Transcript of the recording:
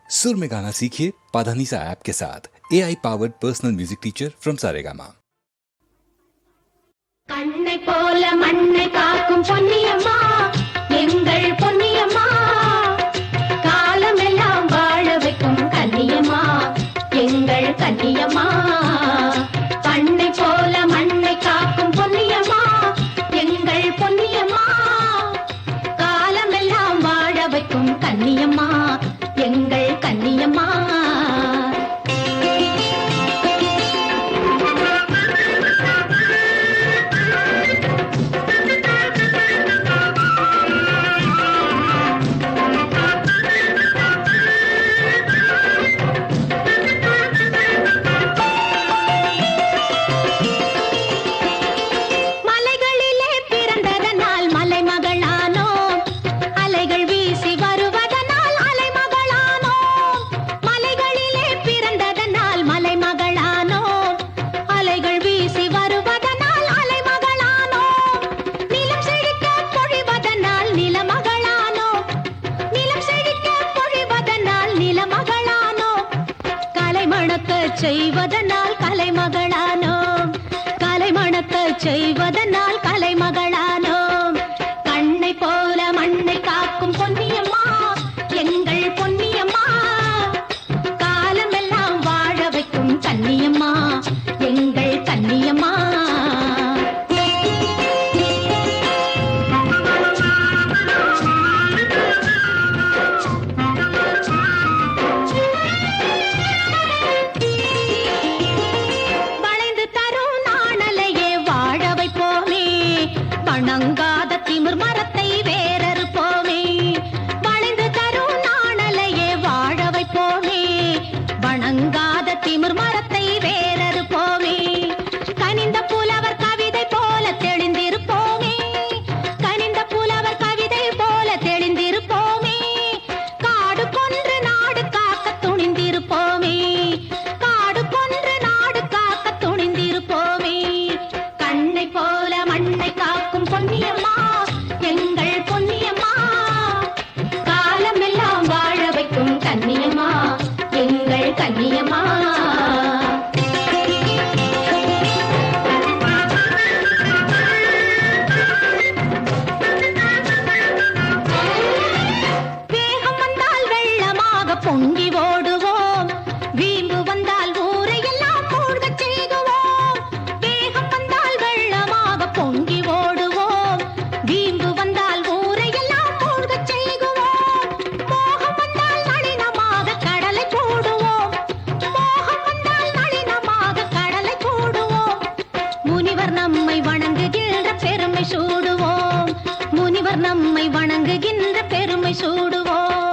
सुर में गाना सीखिए पाधानीसा ऐप के साथ AI powered personal music teacher from Saregama. கண்ணை போல மண்ணை காக்கும் பொன்னியம்மா எங்கள் பொன்னியம்மா காலமெல்லாம் வாழ வைக்கும் கன்னியம்மா எங்கள் கன்னியம்மா கண்ணை போல மண்ணை காக்கும் பொன்னியம்மா எங்கள் பொன்னியம்மா காலமெல்லாம் வாழ வைக்கும் கன்னியம்மா எங்கள் கன்னியம்மா செய்வதனால் கலைமகளானோம் கலை மணக்க செய்வதனால் கலைமகளானோம் கண்ணை போல மண்ணை காக்கும் பொன்னியம்மா எங்கள் பொன்னியம்மா காலமெல்லாம் வாழ வைக்கும் கன்னியம்மா எங்கள் கன்னியம்மா வணங்காத திமிர் மரத்தை வேறறுப்போமே வளைந்து தரும் நாணலையே வாழ வைப்போமே வணங்காத திமிர் மரத்தை வேறறுப்போமே கனிந்த புலவர் கவிதை போல தெளிந்திருப்போமே கனிந்த புலவர் கவிதை போல தெளிந்திருப்போமே காடு கொன்று நாடு காக்க துணிந்திருப்போமே காடு கொன்று நாடு காக்க துணிந்திருப்போமே கண்ணை போல மண்ணை காக்கும் பொன்னியம்மா எங்கள் பொன்னியம்மா காலமெல்லாம் வாழ வைக்கும் கன்னியம்மா எங்கள் கன்னியம்மா வேகம் வந்தால் வெள்ளமாக பொங்கி ஓடுவோம் வீம்பு வந்தால் ஊரை எல்லாம் மூழ்கச் செய்குவோம் வேகம் வந்தால் வெள்ளமாக பொங்கி ஓடுவோம் வீம்பு வந்தால் ஊரை எல்லாம் மூழ்கச் செய்குவோம் மோகம் வந்தால் நளினமாக கடலை கூடுவோம் மோகம் வந்தால் நளினமாக கடலை கூடுவோம் முனிவர் நம்மை வணங்குகின்ற பெருமை சூடுவோம் முனிவர் நம்மை வணங்குகின்ற பெருமை சூடுவோம்